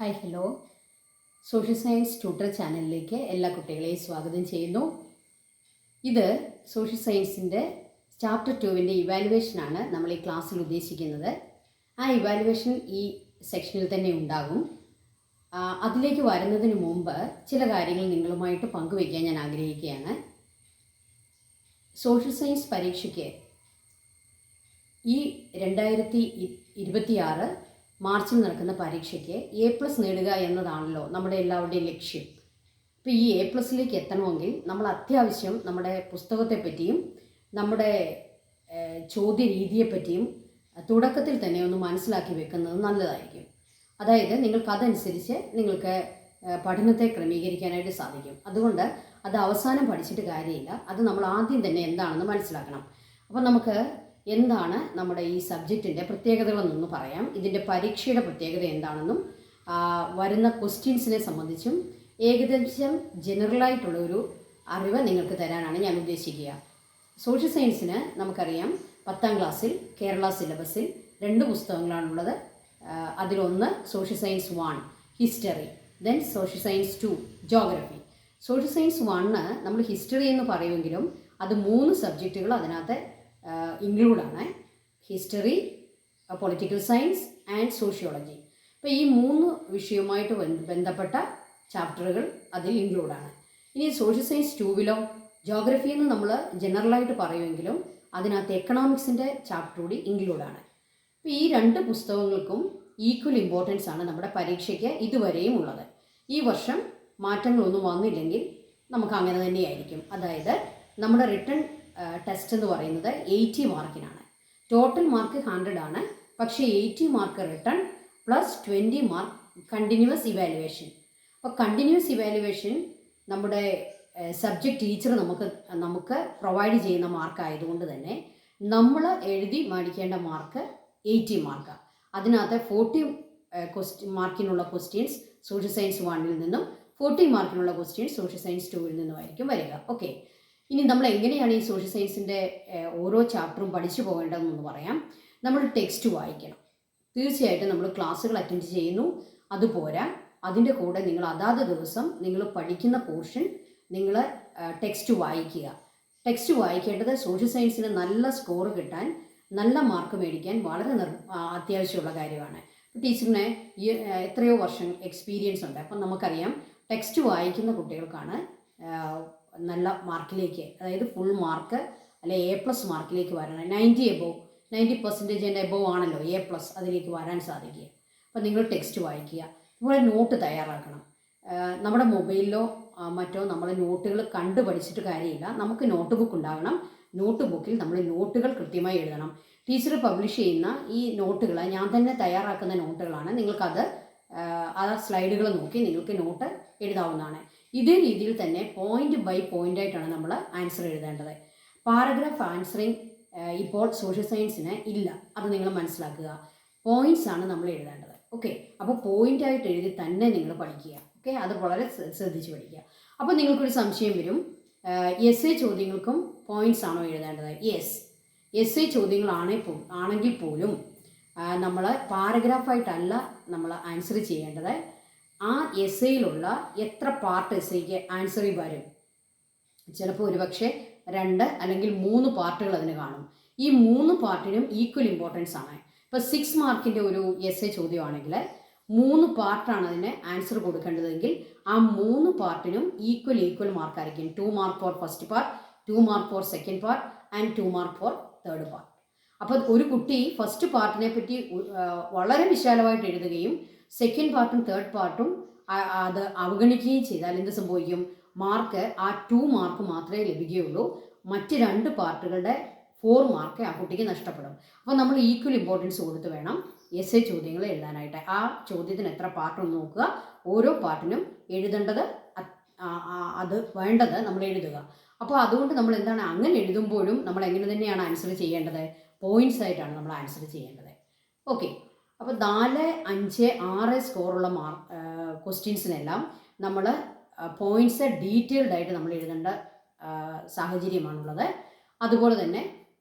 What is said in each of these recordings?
Hi hello social science tutor ചാനലിലേക്ക് എല്ലാ കുട്ടികളെയും സ്വാഗതം ചെയ്യുന്നു. ഇത് സോഷ്യൽ സയൻസിൻ്റെ ചാപ്റ്റർ 2 ഇവാലുവേഷനാണ് നമ്മൾ ഈ ക്ലാസ്സിൽ ഉദ്ദേശിക്കുന്നത്. ആ ഇവാലുവേഷൻ ഈ സെക്ഷനിൽ തന്നെ ഉണ്ടാകും. അതിലേക്ക് വരുന്നതിന് മുമ്പ് ചില കാര്യങ്ങൾ നിങ്ങളുമായിട്ട് പങ്കുവയ്ക്കാൻ ഞാൻ ആഗ്രഹിക്കുകയാണ്. സോഷ്യൽ സയൻസ് പരീക്ഷയ്ക്ക് ഈ 2026 മാർച്ചിൽ നടക്കുന്ന പരീക്ഷയ്ക്ക് A+ നേടുക എന്നതാണല്ലോ നമ്മുടെ എല്ലാവരുടെയും ലക്ഷ്യം. അപ്പോൾ ഈ A+ലേക്ക് എത്തണമെങ്കിൽ നമ്മൾ അത്യാവശ്യം നമ്മുടെ പുസ്തകത്തെപ്പറ്റിയും നമ്മുടെ ചോദ്യ രീതിയെപ്പറ്റിയും തുടക്കത്തിൽ തന്നെ ഒന്ന് മനസ്സിലാക്കി വെക്കുന്നത് നല്ലതായിരിക്കും. അതായത് നിങ്ങൾക്കതനുസരിച്ച് നിങ്ങൾക്ക് പഠനത്തെ ക്രമീകരിക്കാനായിട്ട് സാധിക്കും. അതുകൊണ്ട് അത് അവസാനം പഠിച്ചിട്ട് കാര്യമില്ല, അത് നമ്മൾ ആദ്യം തന്നെ എന്താണെന്ന് മനസ്സിലാക്കണം. അപ്പോൾ നമുക്ക് എന്താണ് നമ്മുടെ ഈ സബ്ജക്റ്റിൻ്റെ പ്രത്യേകതകളെന്നൊന്ന് പറയാം. ഇതിൻ്റെ പരീക്ഷയുടെ പ്രത്യേകത എന്താണെന്നും വരുന്ന ക്വസ്റ്റ്യൻസിനെ സംബന്ധിച്ചും ഏകദേശം ജനറലായിട്ടുള്ളൊരു അറിവ് നിങ്ങൾക്ക് തരാനാണ് ഞാൻ ഉദ്ദേശിക്കുക. സോഷ്യൽ സയൻസിന് നമുക്കറിയാം 10ാം ക്ലാസ്സിൽ കേരള സിലബസിൽ 2 പുസ്തകങ്ങളാണുള്ളത്. അതിലൊന്ന് social science 1 history, then social science 2 geography. Social science 1 നമ്മൾ ഹിസ്റ്ററി എന്ന് പറയുമെങ്കിലും അത് 3 സബ്ജക്റ്റുകൾ അതിനകത്ത് ഇൻക്ലൂഡാണ്: history, political science and sociology. അപ്പോൾ ഈ 3 വിഷയവുമായിട്ട് ബന്ധപ്പെട്ട ചാപ്റ്ററുകൾ അതിൽ ഇൻക്ലൂഡാണ്. ഇനി സോഷ്യൽ സയൻസ് 2 ജോഗ്രഫി എന്ന് നമ്മൾ ജനറലായിട്ട് പറയുമെങ്കിലും അതിനകത്ത് എക്കണോമിക്സിൻ്റെ ചാപ്റ്റർ കൂടി ഇൻക്ലൂഡാണ്. അപ്പോൾ ഈ 2 പുസ്തകങ്ങൾക്കും ഈക്വൽ ഇമ്പോർട്ടൻസ് ആണ് നമ്മുടെ പരീക്ഷയ്ക്ക് ഇതുവരെയും ഉള്ളത്. ഈ വർഷം മാറ്റങ്ങളൊന്നും വന്നില്ലെങ്കിൽ നമുക്ക് അങ്ങനെ തന്നെയായിരിക്കും. അതായത് നമ്മുടെ റിട്ടൺ ടെസ്റ്റ് എന്ന് പറയുന്നത് 80 മാർക്കിനാണ്. ടോട്ടൽ മാർക്ക് 100 ആണ്. പക്ഷേ 80 mark written plus 20 mark continuous evaluation. അപ്പോൾ കണ്ടിന്യൂസ് ഇവാലുവേഷൻ നമ്മുടെ സബ്ജക്റ്റ് ടീച്ചർ നമുക്ക് പ്രൊവൈഡ് ചെയ്യുന്ന മാർക്കായതുകൊണ്ട് തന്നെ നമ്മൾ എഴുതി മേടിക്കേണ്ട മാർക്ക് 80 മാർക്കാണ്. അതിനകത്ത് 40 മാർക്കിനുള്ള ക്വസ്റ്റ്യൻസ് സോഷ്യൽ സയൻസ് 1 നിന്നും 40 മാർക്കിനുള്ള ക്വസ്റ്റ്യൻസ് സോഷ്യൽ സയൻസ് 2 നിന്നുമായിരിക്കും വരിക. ഓക്കെ, ഇനി നമ്മൾ എങ്ങനെയാണ് ഈ സോഷ്യൽ സയൻസിൻ്റെ ഓരോ ചാപ്റ്ററും പഠിച്ചു പോകേണ്ടതെന്ന് പറയാം. നമ്മൾ ടെക്സ്റ്റ് വായിക്കണം. തീർച്ചയായിട്ടും നമ്മൾ ക്ലാസ്സുകൾ അറ്റൻഡ് ചെയ്യുന്നു, അതുപോരാ അതിൻ്റെ കൂടെ നിങ്ങൾ അതാത് ദിവസം നിങ്ങൾ പഠിക്കുന്ന പോർഷൻ നിങ്ങൾ ടെക്സ്റ്റ് വായിക്കുക. ടെക്സ്റ്റ് വായിക്കേണ്ടത് സോഷ്യൽ സയൻസിന് നല്ല സ്കോർ കിട്ടാൻ, നല്ല മാർക്ക് മേടിക്കാൻ വളരെ അത്യാവശ്യമുള്ള കാര്യമാണ്. ടീച്ചറിന് എത്രയോ വർഷം എക്സ്പീരിയൻസ് ഉണ്ട്. അപ്പം നമുക്കറിയാം ടെക്സ്റ്റ് വായിക്കുന്ന കുട്ടികൾക്കാണ് നല്ല മാർക്കിലേക്ക്, അതായത് ഫുൾ മാർക്ക് അല്ലെ A+ മാർക്കിലേക്ക് വരണം. 90% എബോവ് ആണല്ലോ A+, അതിലേക്ക് വരാൻ സാധിക്കുക. അപ്പോൾ നിങ്ങൾ ടെക്സ്റ്റ് വായിക്കുക. അതുപോലെ നോട്ട് തയ്യാറാക്കണം. നമ്മുടെ മൊബൈലിലോ മറ്റോ നമ്മൾ നോട്ടുകൾ കണ്ടു പഠിച്ചിട്ട് കാര്യമില്ല. നമുക്ക് നോട്ട് ബുക്ക് ഉണ്ടാകണം. നോട്ട് ബുക്കിൽ നമ്മൾ നോട്ടുകൾ കൃത്യമായി എഴുതണം. ടീച്ചർ പബ്ലിഷ് ചെയ്യുന്ന ഈ നോട്ടുകൾ ഞാൻ തന്നെ തയ്യാറാക്കുന്ന നോട്ടുകളാണ്. നിങ്ങൾക്കത് ആ സ്ലൈഡുകൾ നോക്കി നിങ്ങൾക്ക് നോട്ട് എഴുതാവുന്നതാണ്. ഇതേ രീതിയിൽ തന്നെ പോയിന്റ് ബൈ പോയിന്റ് ആയിട്ടാണ് നമ്മൾ ആൻസർ എഴുതേണ്ടത്. പാരഗ്രാഫ് ആൻസറിങ് ഇപ്പോൾ സോഷ്യൽ സയൻസിന് ഇല്ല, അത് നിങ്ങൾ മനസ്സിലാക്കുക. പോയിന്റ്സ് ആണ് നമ്മൾ എഴുതേണ്ടത്. ഓക്കെ, അപ്പോൾ പോയിന്റ് ആയിട്ട് എഴുതി തന്നെ നിങ്ങൾ പഠിക്കുക. ഓക്കെ, അത് വളരെ ശ്രദ്ധിച്ച് പഠിക്കുക. അപ്പോൾ നിങ്ങൾക്കൊരു സംശയം വരും, എസ് എ ചോദ്യങ്ങൾക്കും പോയിന്റ്സ് ആണോ എഴുതേണ്ടത്? യെസ്, എസ് എ ചോദ്യങ്ങളാണെങ്കിൽ പോലും നമ്മൾ പാരഗ്രാഫായിട്ടല്ല നമ്മൾ ആൻസർ ചെയ്യേണ്ടത്. ആ എസ്സേയിലുള്ള എത്ര പാർട്ട് എസ്സേക്ക് ആൻസറിൽ വരും? ചിലപ്പോൾ ഒരുപക്ഷെ 2 അല്ലെങ്കിൽ 3 പാർട്ടുകൾ അതിന് കാണും. ഈ 3 പാർട്ടിനും ഈക്വൽ ഇമ്പോർട്ടൻസ് ആണ്. ഇപ്പോൾ 6 മാർക്കിൻ്റെ ഒരു എസ്സേ ചോദ്യമാണെങ്കിൽ 3 പാർട്ടാണ് അതിന് ആൻസർ കൊടുക്കേണ്ടതെങ്കിൽ ആ 3 പാർട്ടിനും ഈക്വൽ മാർക്കായിരിക്കും. 2 mark for first part, 2 mark for second part and 2 mark for third part. അപ്പോൾ ഒരു കുട്ടി ഫസ്റ്റ് പാർട്ടിനെ പറ്റി വളരെ വിശാലമായിട്ട് എഴുതുകയും സെക്കൻഡ് പാർട്ടും തേർഡ് പാർട്ടും അത് അവഗണിക്കുകയും ചെയ്താൽ എന്ത് സംഭവിക്കും? മാർക്ക് ആ 2 മാർക്ക് മാത്രമേ ലഭിക്കുകയുള്ളൂ. മറ്റ് 2 പാർട്ടുകളുടെ 4 മാർക്ക് ആ കുട്ടിക്ക് നഷ്ടപ്പെടും. അപ്പോൾ നമ്മൾ ഈക്വൽ ഇമ്പോർട്ടൻസ് കൊടുത്ത് വേണം എസ് എ ചോദ്യങ്ങൾ എഴുതാനായിട്ട്. ആ ചോദ്യത്തിന് എത്ര പാർട്ടെന്ന് നോക്കുക, ഓരോ പാർട്ടിനും എഴുതേണ്ടത് അത് വേണ്ടത് നമ്മൾ എഴുതുക. അപ്പോൾ അതുകൊണ്ട് നമ്മൾ എന്താണ്, അങ്ങനെ എഴുതുമ്പോഴും നമ്മൾ എങ്ങനെ തന്നെയാണ് ആൻസർ ചെയ്യേണ്ടത്? പോയിന്റ്സ് ആയിട്ടാണ് നമ്മൾ ആൻസർ ചെയ്യേണ്ടത്. ഓക്കെ, അപ്പോൾ 4, 5, 6 സ്കോറുള്ള ക്വസ്റ്റ്യൻസിനെല്ലാം നമ്മൾ പോയിന്റ്സ് ഡീറ്റെയിൽഡ് ആയിട്ട് നമ്മൾ എഴുതേണ്ട സാഹചര്യമാണുള്ളത്. അതുപോലെ തന്നെ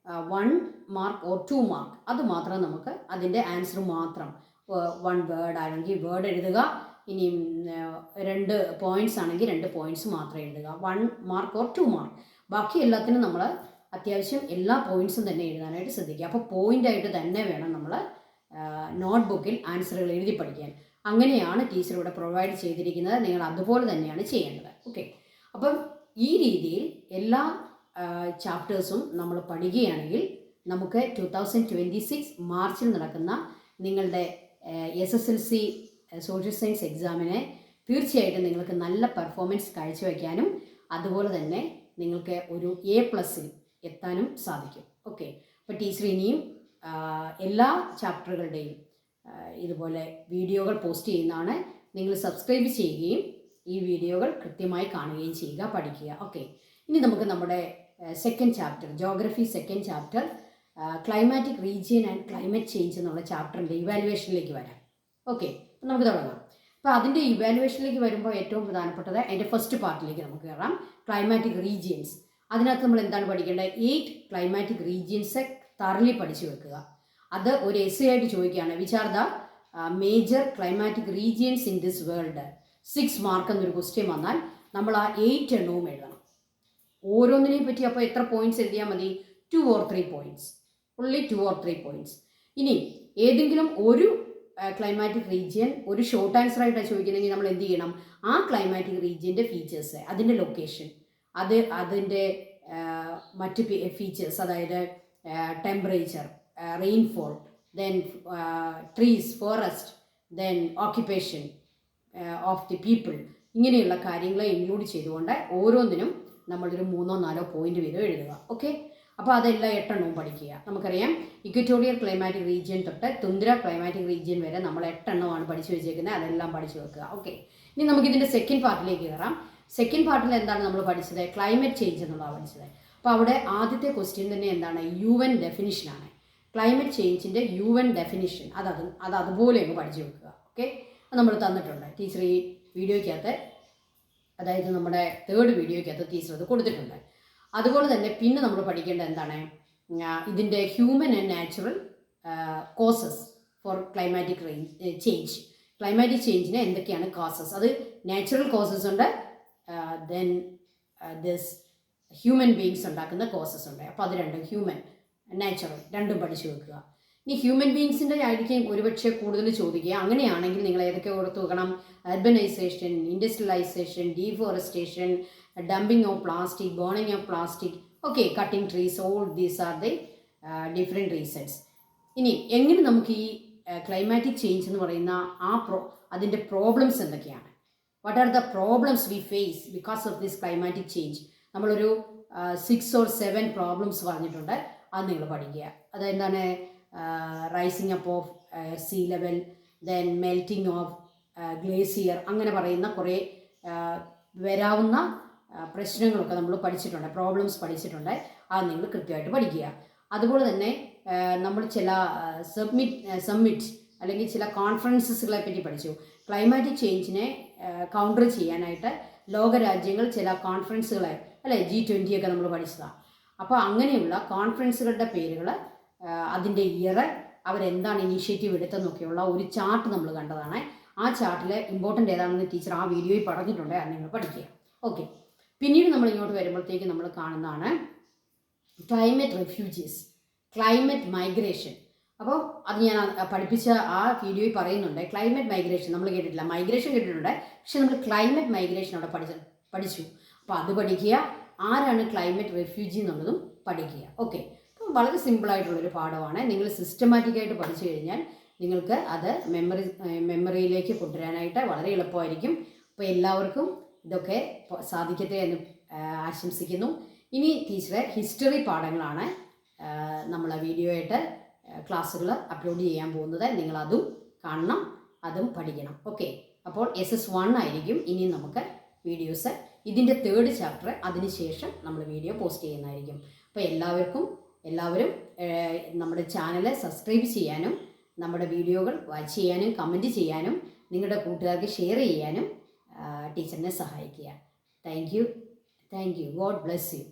1 മാർക്ക് ഓർ 2 മാർക്ക് അത് മാത്രം നമുക്ക് അതിൻ്റെ ആൻസർ മാത്രം 1 വേർഡ് അല്ലെങ്കിൽ വേർഡ് എഴുതുക, ഇനിയും 2 പോയിൻറ്റ്സ് ആണെങ്കിൽ 2 പോയിൻറ്റ്സ് മാത്രം എഴുതുക. 1 മാർക്ക് ഓർ 2 മാർക്ക്. ബാക്കി എല്ലാത്തിനും നമ്മൾ അത്യാവശ്യം എല്ലാ പോയിൻറ്റ്സും തന്നെ എഴുതാനായിട്ട് ശ്രദ്ധിക്കുക. അപ്പോൾ പോയിൻ്റായിട്ട് തന്നെ വേണം നമ്മൾ നോട്ട്ബുക്കിൽ ആൻസറുകൾ എഴുതി പഠിക്കാൻ. അങ്ങനെയാണ് ടീച്ചർ ഇവിടെ പ്രൊവൈഡ് ചെയ്തിരിക്കുന്നത്. നിങ്ങൾ അതുപോലെ തന്നെയാണ് ചെയ്യേണ്ടത്. ഓക്കെ, അപ്പം ഈ രീതിയിൽ എല്ലാ ചാപ്റ്റേഴ്സും നമ്മൾ പഠിക്കുകയാണെങ്കിൽ നമുക്ക് 2026 മാർച്ചിൽ നടക്കുന്ന നിങ്ങളുടെ SSLC സോഷ്യൽ സയൻസ് എക്സാമിനെ തീർച്ചയായിട്ടും നിങ്ങൾക്ക് നല്ല പെർഫോമൻസ് കാഴ്ചവെക്കാനും അതുപോലെ തന്നെ നിങ്ങൾക്ക് ഒരു A+ എത്താനും സാധിക്കും. ഓക്കെ, അപ്പോൾ ടീച്ചർ ഇനിയും എല്ലാ ചാപ്റ്ററുകളുടെയും ഇതുപോലെ വീഡിയോകൾ പോസ്റ്റ് ചെയ്യുന്നതാണ്. നിങ്ങൾ സബ്സ്ക്രൈബ് ചെയ്യുകയും ഈ വീഡിയോകൾ കൃത്യമായി കാണുകയും ചെയ്യുക, പഠിക്കുക. ഓക്കെ, ഇനി നമുക്ക് നമ്മുടെ second chapter, geography second chapter, climatic region and climate change എന്നുള്ള ചാപ്റ്ററിൻ്റെ ഇവാലുവേഷനിലേക്ക് വരാം. ഓക്കെ, നമുക്ക് തുടങ്ങാം. അപ്പോൾ അതിൻ്റെ ഇവാലുവേഷനിലേക്ക് വരുമ്പോൾ ഏറ്റവും പ്രധാനപ്പെട്ടത് അതിൻ്റെ ഫസ്റ്റ് പാർട്ടിലേക്ക് നമുക്ക് കയറാം, ക്ലൈമാറ്റിക് റീജിയൻസ്. അതിനകത്ത് നമ്മൾ എന്താണ് പഠിക്കേണ്ടത്? 8 ക്ലൈമാറ്റിക് റീജിയൻസ് തറലി പഠിച്ചു വെക്കുക. അത് ഒരു എസ്സേ ആയിട്ട് ചോദിക്കുകയാണ്. Which are the major climatic regions in this world? 6 mark എന്നൊരു ക്വസ്റ്റ്യൻ വന്നാൽ നമ്മൾ ആ 8 എണ്ണവും എഴുതണം. ഓരോന്നിനെയും പറ്റി അപ്പോൾ എത്ര പോയിന്റ്സ് എഴുതിയാൽ മതി? 2 or 3 points, only 2 or 3 points. ഇനി ഏതെങ്കിലും ഒരു ക്ലൈമാറ്റിക് റീജിയൻ ഒരു ഷോർട്ട് ആൻസർ ആയിട്ടാണ് ചോദിക്കുന്നതെങ്കിൽ നമ്മൾ എന്ത് ചെയ്യണം? ആ ക്ലൈമാറ്റിക് റീജിയൻ്റെ ഫീച്ചേഴ്സ്, അതിൻ്റെ ലൊക്കേഷൻ, അതിൻ്റെ മറ്റ് ഫീച്ചേഴ്സ്, അതായത് temperature, rainfall, then trees, forest, then occupation of the people, ഇങ്ങനെയുള്ള കാര്യങ്ങളെ ഇൻക്ലൂഡ് ചെയ്തുകൊണ്ട് ഓരോന്നിനും നമ്മളൊരു 3-4 പോയിന്റ് വീതം എഴുതുക. ഓക്കെ, അപ്പോൾ അതെല്ലാം 8 എണ്ണവും പഠിക്കുക. നമുക്കറിയാം ഇക്വറ്റോറിയൽ ക്ലൈമാറ്റിക് റീജിയൻ തൊട്ട് തുന്ദ്ര ക്ലൈമാറ്റിക് റീജിയൻ വരെ നമ്മൾ 8 എണ്ണമാണ് പഠിച്ചു വെച്ചേക്കുന്നത്. അതെല്ലാം പഠിച്ചു വെക്കുക. ഓക്കെ, ഇനി നമുക്കിതിൻ്റെ സെക്കൻഡ് പാർട്ടിലേക്ക് കയറാം. സെക്കൻഡ് പാർട്ടിൽ എന്താണ് നമ്മൾ പഠിച്ചത്? ക്ലൈമറ്റ് ചേഞ്ച് എന്നുള്ളതാണ് പഠിച്ചത്. അപ്പോൾ അവിടെ ആദ്യത്തെ ക്വസ്റ്റ്യൻ തന്നെ എന്താണ്? UN ഡെഫിനിഷനാണ്. ക്ലൈമറ്റ് ചേഞ്ചിൻ്റെ UN ഡെഫിനിഷൻ അത് അതുപോലെ അങ്ങ് പഠിച്ചു വെക്കുക. ഓക്കെ, അത് നമ്മൾ തന്നിട്ടുണ്ട് ടീച്ചർ ഈ വീഡിയോയ്ക്കകത്ത്, അതായത് നമ്മുടെ 3rd വീഡിയോയ്ക്കകത്ത് ടീച്ചർ അത് കൊടുത്തിട്ടുണ്ട്. അതുപോലെ തന്നെ പിന്നെ നമ്മൾ പഠിക്കേണ്ടത് എന്താണ്? ഇതിൻ്റെ human and natural causes for climatic change. Climatic ചേഞ്ചിന് എന്തൊക്കെയാണ് കോസസ്? അത് നാച്ചുറൽ കോസസ് ഉണ്ട്, ദെൻ ദിസ് ഹ്യൂമൻ ബീങ്സ് ഉണ്ടാക്കുന്ന കോസസ് ഉണ്ട്. അപ്പോൾ അത് രണ്ടും, ഹ്യൂമൻ നാച്ചുറൽ രണ്ടും പഠിച്ചു വെക്കുക. ഇനി ഹ്യൂമൻ ബീങ്സിൻ്റെ ആയിരിക്കും ഒരുപക്ഷെ കൂടുതൽ ചോദിക്കുക. അങ്ങനെയാണെങ്കിൽ നിങ്ങൾ ഏതൊക്കെ ഓർത്ത് വെക്കണം? Urbanisation, industrialisation, deforestation, dumping of plastic, burning of plastic, okay, cutting trees, all these are the different reasons. ഇനി എങ്ങനെ നമുക്ക് ഈ ക്ലൈമാറ്റിക് ചേഞ്ച് എന്ന് പറയുന്ന അതിൻ്റെ പ്രോബ്ലംസ് എന്തൊക്കെയാണ്? What are the problems we face because of this climatic change? നമ്മളൊരു 6 or 7 problems പറഞ്ഞിട്ടുണ്ട്. അത് നിങ്ങൾ പഠിക്കുക. അതെന്താണ്? Rising up of sea level, then melting of glacier, അങ്ങനെ പറയുന്ന കുറേ വരാവുന്ന പ്രശ്നങ്ങളൊക്കെ നമ്മൾ പഠിച്ചിട്ടുണ്ട്, പ്രോബ്ലംസ് പഠിച്ചിട്ടുണ്ട്. അത് നിങ്ങൾ കൃത്യമായിട്ട് പഠിക്കുക. അതുപോലെ തന്നെ നമ്മൾ ചില സമ്മിറ്റ് അല്ലെങ്കിൽ ചില കോൺഫറൻസസുകളെ പറ്റി പഠിച്ചു. ക്ലൈമാറ്റിക് ചേഞ്ചിനെ കൗണ്ടർ ചെയ്യാനായിട്ട് ലോകരാജ്യങ്ങൾ ചില കോൺഫറൻസുകളെ, അല്ലേ, G20 ഒക്കെ നമ്മൾ പഠിച്ചതാണ്. അപ്പോൾ അങ്ങനെയുള്ള കോൺഫറൻസുകളുടെ പേരുകൾ, അതിൻ്റെ ഇയർ, അവരെന്താണ് ഇനീഷ്യേറ്റീവ് എടുത്തെന്നൊക്കെയുള്ള ഒരു ചാർട്ട് നമ്മൾ കണ്ടതാണ്. ആ ചാർട്ടിൽ ഇമ്പോർട്ടൻ്റ് ഏതാണെന്ന് ടീച്ചർ ആ വീഡിയോയിൽ പറഞ്ഞിട്ടുണ്ട്. അത് നിങ്ങൾ പഠിക്കുക. ഓക്കെ, പിന്നീട് നമ്മൾ ഇങ്ങോട്ട് വരുമ്പോഴത്തേക്ക് നമ്മൾ കാണുന്നതാണ് ക്ലൈമറ്റ് റെഫ്യൂജീസ്, ക്ലൈമറ്റ് മൈഗ്രേഷൻ. അപ്പോൾ അത് ഞാൻ പഠിപ്പിച്ച ആ വീഡിയോയിൽ പറയുന്നുണ്ട്. ക്ലൈമറ്റ് മൈഗ്രേഷൻ നമ്മൾ കേട്ടിട്ടില്ല, മൈഗ്രേഷൻ കേട്ടിട്ടുണ്ട്, പക്ഷെ നമ്മൾ ക്ലൈമറ്റ് മൈഗ്രേഷൻ അവിടെ പഠിച്ചു. അപ്പോൾ അത് പഠിക്കുക. ആരാണ് ക്ലൈമറ്റ് റെഫ്യൂജി എന്നുള്ളതും പഠിക്കുക. ഓക്കെ, അപ്പോൾ വളരെ സിമ്പിളായിട്ടുള്ളൊരു പാഠമാണ്. നിങ്ങൾ സിസ്റ്റമാറ്റിക്കായിട്ട് പഠിച്ചു കഴിഞ്ഞാൽ നിങ്ങൾക്ക് അത് മെമ്മറിയിലേക്ക് കൊണ്ടുവരാനായിട്ട് വളരെ എളുപ്പമായിരിക്കും. അപ്പോൾ എല്ലാവർക്കും ഇതൊക്കെ സാധിക്കട്ടെ എന്ന് ആശംസിക്കുന്നു. ഇനി ടീച്ചറെ ഹിസ്റ്ററി പാഠങ്ങളാണ് നമ്മൾ വീഡിയോ ആയിട്ട് ക്ലാസ്സുകൾ അപ്ലോഡ് ചെയ്യാൻ പോകുന്നത്. നിങ്ങളതും കാണണം, അതും പഠിക്കണം. ഓക്കെ, അപ്പോൾ SS1 ആയിരിക്കും ഇനി നമുക്ക് വീഡിയോസ്. ഇതിൻ്റെ 3rd ചാപ്റ്റർ അതിനുശേഷം നമ്മൾ വീഡിയോ പോസ്റ്റ് ചെയ്യുന്നതായിരിക്കും. അപ്പോൾ എല്ലാവരും നമ്മുടെ ചാനൽ സബ്സ്ക്രൈബ് ചെയ്യാനും നമ്മുടെ വീഡിയോകൾ വാച്ച് ചെയ്യാനും കമൻറ്റ് ചെയ്യാനും നിങ്ങളുടെ കൂട്ടുകാർക്ക് ഷെയർ ചെയ്യാനും ടീച്ചറിനെ സഹായിക്കുക. Thank you. God bless you.